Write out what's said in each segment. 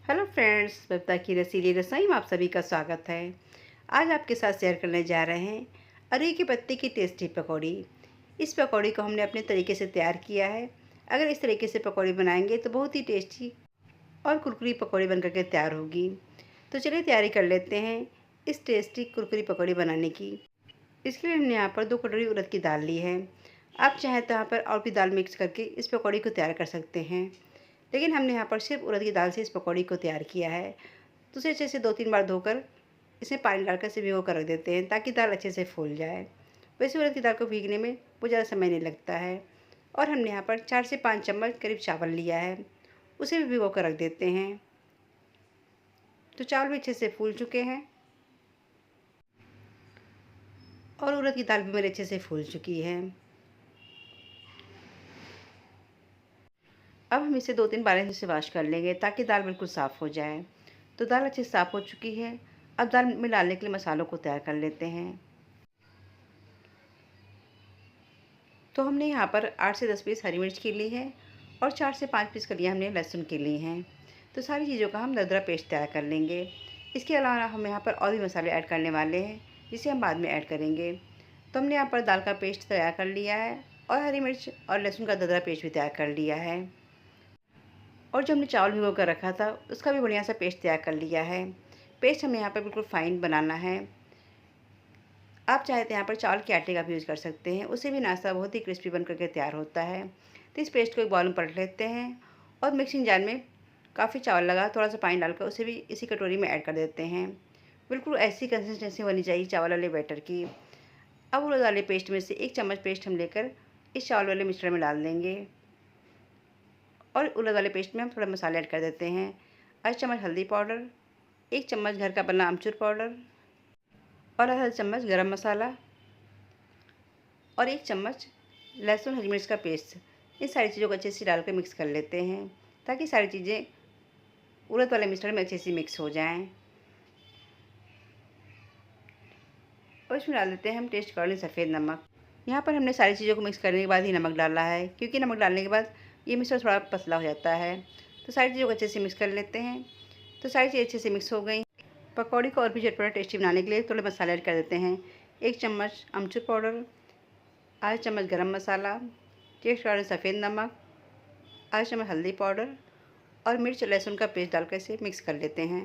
Hello friends, Babita की रसीली रसोई में आप सभी का स्वागत है। आज आपके साथ शेयर करने जा रहे हैं अरवी के पत्ते की टेस्टी पकौड़ी। इस पकौड़ी को हमने अपने तरीके से तैयार किया है। अगर इस तरीके से पकौड़ी बनाएंगे तो बहुत ही टेस्टी और कुरकुरी पकौड़ी बनकर के तैयार होगी। तो चलिए तैयारी कर लेते हैं इस टेस्टी कुरकुरी पकौड़ी बनाने की। इसके लिए हमने यहाँ पर 2 कटोरी उड़द की दाल ली है। आप चाहें तो यहाँ पर और भी दाल मिक्स करके इस पकौड़ी को तैयार कर सकते हैं, लेकिन हमने यहाँ पर सिर्फ उड़द की दाल से इस पकौड़ी को तैयार किया है। तो उसे अच्छे से 2-3 बार धोकर इसमें पानी डालकर इसे भिगो कर रख देते हैं ताकि दाल अच्छे से फूल जाए। वैसे उड़द की दाल को भीगने में बहुत ज़्यादा समय नहीं लगता है। और हमने यहाँ पर 4 से 5 चम्मच करीब चावल लिया है, उसे भी भिगो कर रख देते हैं। तो चावल भी अच्छे से फूल चुके हैं और उड़द की दाल भी मेरे अच्छे से फूल चुकी है। अब हम इसे 2-3 बार से वॉश कर लेंगे ताकि दाल बिल्कुल साफ़ हो जाए। तो दाल अच्छे से साफ़ हो चुकी है। अब दाल में डालने के लिए मसालों को तैयार कर लेते हैं। तो हमने यहाँ पर 8 से 10 पीस हरी मिर्च की ली है और 4 से 5 पीस कलियाँ हमने लहसुन की ली हैं। तो सारी चीज़ों का हम दरदरा पेस्ट तैयार कर लेंगे। इसके अलावा हम यहाँ पर और भी मसाले ऐड करने वाले हैं, जिसे हम बाद में ऐड करेंगे। तो हमने यहाँ पर दाल का पेस्ट तैयार कर लिया है और हरी मिर्च और लहसुन का दरदरा पेस्ट भी तैयार कर लिया है। और जो हमने चावल भिगो कर रखा था उसका भी बढ़िया सा पेस्ट तैयार कर लिया है। पेस्ट हमें यहाँ पर बिल्कुल फ़ाइन बनाना है। आप चाहे तो यहाँ पर चावल के आटे का भी यूज़ कर सकते हैं, उससे भी नाश्ता बहुत ही क्रिस्पी बन करके तैयार होता है। तो इस पेस्ट को एक बाउल में पलट लेते हैं और मिक्सिंग जार में काफ़ी चावल लगा थोड़ा सा पानी डालकर उसे भी इसी कटोरी में ऐड कर देते हैं। बिल्कुल ऐसी कंसिस्टेंसी होनी चाहिए चावल वाले बैटर की। अब उड़द वाले पेस्ट में से 1 चम्मच पेस्ट हम लेकर इस चावल वाले मिश्रण में डाल देंगे और उड़द वाले पेस्ट में हम थोड़ा मसाले ऐड कर देते हैं। आधा चम्मच हल्दी पाउडर, 1 चम्मच घर का बना अमचूर पाउडर और आधा चम्मच गरम मसाला और 1 चम्मच लहसुन हरी मिर्च का पेस्ट। इन सारी चीज़ों को अच्छे से डालकर मिक्स कर लेते हैं ताकि सारी चीज़ें उड़द वाले मिश्रण में अच्छे से मिक्स हो जाएं। और इसमें डाल देते हैं हम टेस्ट अकॉर्डिंग सफ़ेद नमक। यहाँ पर हमने सारी चीज़ों को मिक्स करने के बाद ही नमक डाला है, क्योंकि नमक डालने के बाद ये मिश्रण थोड़ा पतला हो जाता है। तो सारी चीज़ों को अच्छे से मिक्स कर लेते हैं। तो सारी चीज़ें अच्छे से मिक्स हो गई। पकौड़ी को और भी चटपटा टेस्टी बनाने के लिए थोड़े मसाले ऐड कर देते हैं। 1 चम्मच अमचूर पाउडर, आधा चम्मच गरम मसाला, टेस्ट अकॉर्डिंग सफ़ेद नमक, आधा चम्मच हल्दी पाउडर और मिर्च लहसुन का पेस्ट डालकर इसे मिक्स कर लेते हैं।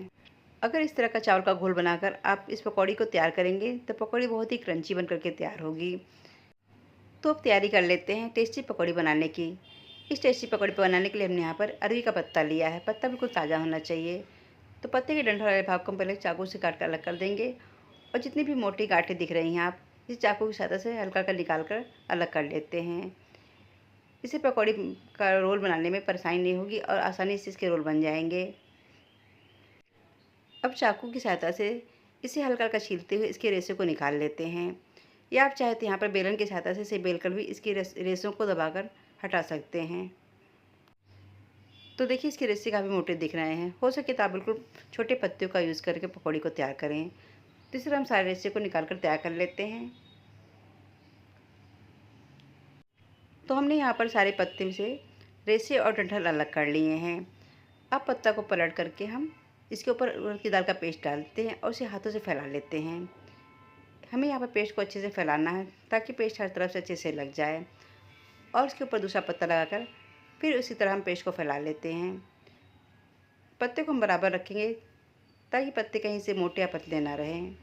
अगर इस तरह का चावल का घोल बनाकर आप इस पकौड़ी को तैयार करेंगे तो पकौड़ी बहुत ही क्रंची बन करके तैयार होगी। तो अब तैयारी कर लेते हैं टेस्टी पकौड़ी बनाने की। इस टेस्टी पकौड़ी बनाने के लिए हमने यहाँ पर अरवी का पत्ता लिया है। पत्ता बिल्कुल ताज़ा होना चाहिए। तो पत्ते के डंठल वाले भाग को हम पहले चाकू से काट कर अलग कर देंगे और जितनी भी मोटी गांठें दिख रही हैं आप इस चाकू की सहायता से हल्का कर निकाल कर अलग कर लेते हैं। इसे पकौड़ी का रोल बनाने में परेशानी नहीं होगी और आसानी से इसके रोल बन जाएंगे। अब चाकू की सहायता से इसे हल्का हल्का छीलते हुए इसके रेशे को निकाल लेते हैं, या आप चाहे तो यहाँ पर बेलन की सहायता से इसे बेलकर भी इसकी रेशों को दबाकर हटा सकते हैं। तो देखिए इसके रेशे काफ़ी मोटे दिख रहे हैं। हो सके तो आप बिल्कुल छोटे पत्तियों का यूज़ करके पकौड़ी को तैयार करें। तो इस तरह हम सारे रेशे को निकाल कर तैयार कर लेते हैं। तो हमने यहाँ पर सारे पत्ते से रेशे और डंठल अलग कर लिए हैं। अब पत्ता को पलट करके हम इसके ऊपर उड़द की दाल का पेस्ट डालते हैं और उसे हाथों से फैला लेते हैं। हमें यहाँ पर पेस्ट को अच्छे से फैलाना है ताकि पेस्ट हर तरफ से अच्छे से लग जाए और उसके ऊपर दूसरा पत्ता लगाकर फिर उसी तरह हम पेस्ट को फैला लेते हैं। पत्ते को हम बराबर रखेंगे ताकि पत्ते कहीं से मोटे या पतले ना रहें।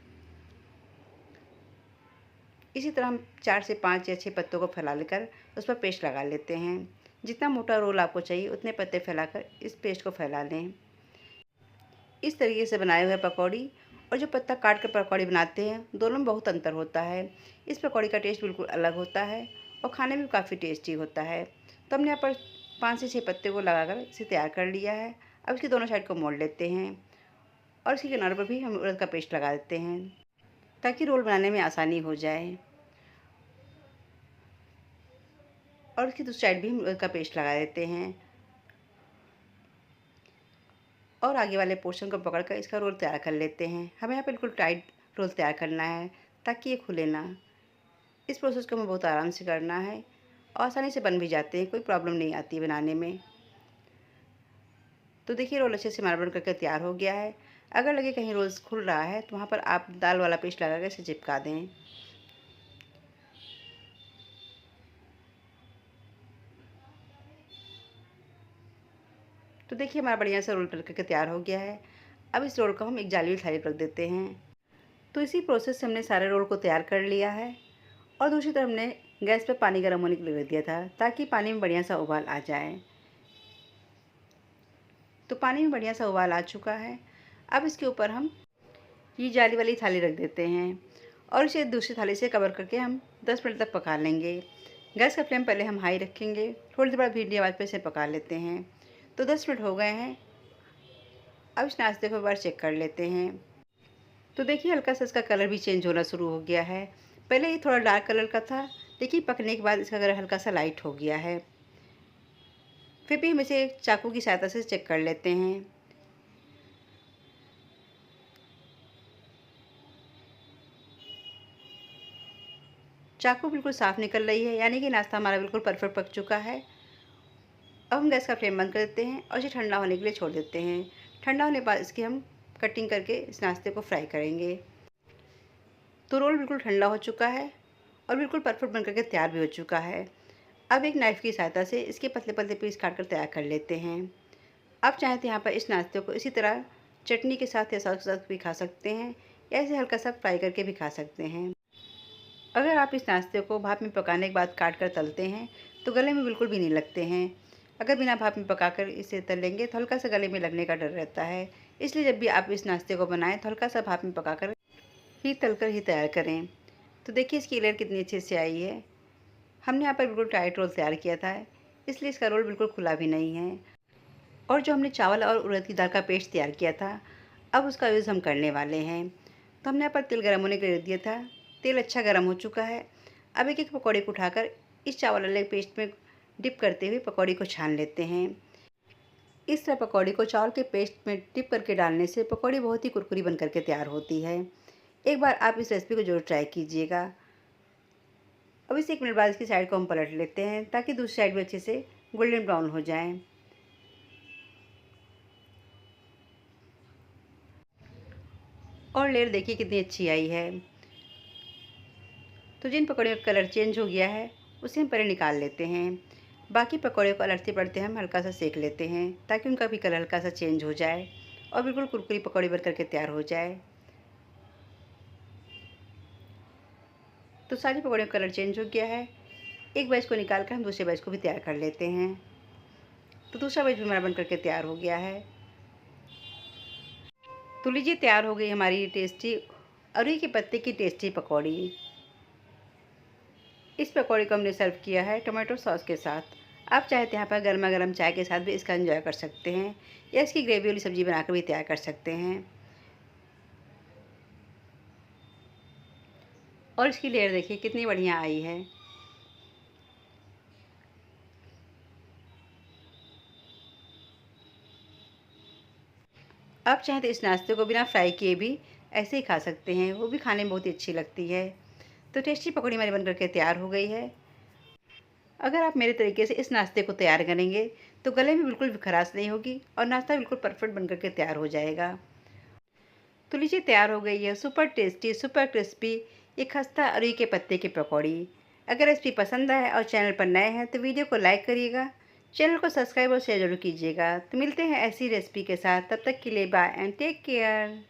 इसी तरह हम 4 से 5 या 6 पत्तों को फैला लेकर उस पर पेस्ट लगा लेते हैं। जितना मोटा रोल आपको चाहिए उतने पत्ते फैलाकर इस पेस्ट को फैला लें। इस तरीके से बनाए हुए पकौड़ी और जो पत्ता काट कर पकौड़ी बनाते हैं दोनों में बहुत अंतर होता है। इस पकौड़ी का टेस्ट बिल्कुल अलग होता है और खाने में काफ़ी टेस्टी होता है। तो हमने यहाँ पर 5 से 6 पत्ते को लगाकर इसे तैयार कर लिया है। अब इसकी दोनों साइड को मोड़ लेते हैं और इसके किनारों पर भी हम उड़द का पेस्ट लगा देते हैं ताकि रोल बनाने में आसानी हो जाए। और इसकी दूसरी साइड भी हम उड़द का पेस्ट लगा देते हैं और आगे वाले पोर्शन को पकड़कर इसका रोल तैयार कर लेते हैं। हमें यहाँ बिल्कुल टाइट रोल तैयार करना है ताकि ये खुले ना। इस प्रोसेस को हमें बहुत आराम से करना है और आसानी से बन भी जाते हैं, कोई प्रॉब्लम नहीं आती बनाने में। तो देखिए रोल अच्छे से हमारा बन करके तैयार हो गया है। अगर लगे कहीं रोल्स खुल रहा है तो वहाँ पर आप दाल वाला पेस्ट लगा कर इसे चिपका दें। तो देखिए हमारा बढ़िया सा रोल बन करके तैयार हो गया है। अब इस रोल को हम एक जाली वाली थाली पर रख देते हैं। तो इसी प्रोसेस से हमने सारे रोल को तैयार कर लिया है और दूसरी तरफ हमने गैस पे पानी गर्म होने के लिए रख दिया था ताकि पानी में बढ़िया सा उबाल आ जाए। तो पानी में बढ़िया सा उबाल आ चुका है। अब इसके ऊपर हम ये जाली वाली थाली रख देते हैं और इसे दूसरी थाली से कवर करके हम 10 मिनट तक पका लेंगे। गैस का फ्लेम पहले हम हाई रखेंगे, थोड़ी देर बाद धीमी आंच पे इसे पका लेते हैं। तो 10 मिनट हो गए हैं। अब इस नाश्ते को एक बार चेक कर लेते हैं। तो देखिए हल्का सा इसका कलर भी चेंज होना शुरू हो गया है। पहले ये थोड़ा डार्क कलर का था, लेकिन पकने के बाद इसका कलर हल्का सा लाइट हो गया है। फिर भी हम इसे चाकू की सहायता से चेक कर लेते हैं। चाकू बिल्कुल साफ़ निकल रही है, यानी कि नाश्ता हमारा बिल्कुल परफेक्ट पक चुका है। अब हम गैस का फ्लेम बंद कर देते हैं और इसे ठंडा होने के लिए छोड़ देते हैं। ठंडा होने के बाद इसकी हम कटिंग करके इस नाश्ते को फ्राई करेंगे। तो रोल बिल्कुल ठंडा हो चुका है और बिल्कुल परफेक्ट बनकर के तैयार भी हो चुका है। अब एक नाइफ़ की सहायता से इसके पतले पतले पीस काट कर तैयार कर लेते हैं। आप चाहें तो यहाँ पर इस नाश्ते को इसी तरह चटनी के साथ या सॉस के साथ भी खा सकते हैं या इसे हल्का सा फ्राई करके भी खा सकते हैं। अगर आप इस नाश्ते को भाप में पकाने के बाद काट कर तलते हैं तो गले में बिल्कुल भी नहीं लगते हैं। अगर बिना भाप में पकाकर इसे तलेंगे तो हल्का सा गले में लगने का डर रहता है। इसलिए जब भी आप इस नाश्ते को बनाएं तो हल्का सा भाप में पकाकर ही तलकर ही तैयार करें। तो देखिए इसकी लेयर कितनी अच्छे से आई है। हमने यहाँ पर बिल्कुल टाइट रोल तैयार किया था, इसलिए इसका रोल बिल्कुल खुला भी नहीं है। और जो हमने चावल और उड़द की दाल का पेस्ट तैयार किया था, अब उसका यूज़ हम करने वाले हैं। तो हमने यहाँ पर तेल गर्म होने के लिए रख दिया था। तेल अच्छा गर्म हो चुका है। अब एक एक पकौड़े को उठाकर इस चावल वाले पेस्ट में डिप करते हुए पकौड़ी को छान लेते हैं। इस तरह पकौड़ी को चावल के पेस्ट में डिप करके डालने से पकौड़ी बहुत ही कुरकुरी बन करके तैयार होती है। एक बार आप इस रेसिपी को जरूर ट्राई कीजिएगा। अब इसे 1 मिनट बाद इसकी साइड को हम पलट लेते हैं ताकि दूसरी साइड भी अच्छे से गोल्डन ब्राउन हो जाए। और लेयर देखिए कितनी अच्छी आई है। तो जिन पकौड़ियों का कलर चेंज हो गया है उसे हम पहले निकाल लेते हैं। बाकी पकौड़ियों को अलटते पलटते हम हल्का सा सेक लेते हैं ताकि उनका भी कलर हल्का सा चेंज हो जाए और बिल्कुल कुरकुरी पकौड़ी बन करके तैयार हो जाए। तो सारी पकौड़ियों का कलर चेंज हो गया है। एक बैच को निकाल कर हम दूसरे बैच को भी तैयार कर लेते हैं। तो दूसरा बैच भी हमारा बन करके तैयार हो गया है। तो लीजिए तैयार हो गई हमारी टेस्टी अरुई के पत्ते की टेस्टी पकौड़ी। इस पकौड़े को हमने सर्व किया है टोमेटो सॉस के साथ। आप चाहे तो यहाँ पर गर्मा गर्म चाय के साथ भी इसका एंजॉय कर सकते हैं या इसकी ग्रेवी वाली सब्ज़ी बनाकर भी तैयार कर सकते हैं। और इसकी लेयर देखिए कितनी बढ़िया आई है। आप चाहें तो इस नाश्ते को बिना फ्राई किए भी ऐसे ही खा सकते हैं, वो भी खाने में बहुत ही अच्छी लगती है। तो टेस्टी पकौड़ी हमारी बन करके तैयार हो गई है। अगर आप मेरे तरीके से इस नाश्ते को तैयार करेंगे तो गले में बिल्कुल भी खराश नहीं होगी और नाश्ता बिल्कुल परफेक्ट बन करके तैयार हो जाएगा। तो लीजिए तैयार हो गई है सुपर टेस्टी सुपर क्रिस्पी ये खस्ता अरुई के पत्ते की पकौड़ी। अगर रेसिपी पसंद आए और चैनल पर नए हैं तो वीडियो को लाइक करिएगा, चैनल को सब्सक्राइब और शेयर जरूर कीजिएगा। तो मिलते हैं ऐसी रेसिपी के साथ, तब तक के लिए बाय एंड टेक केयर।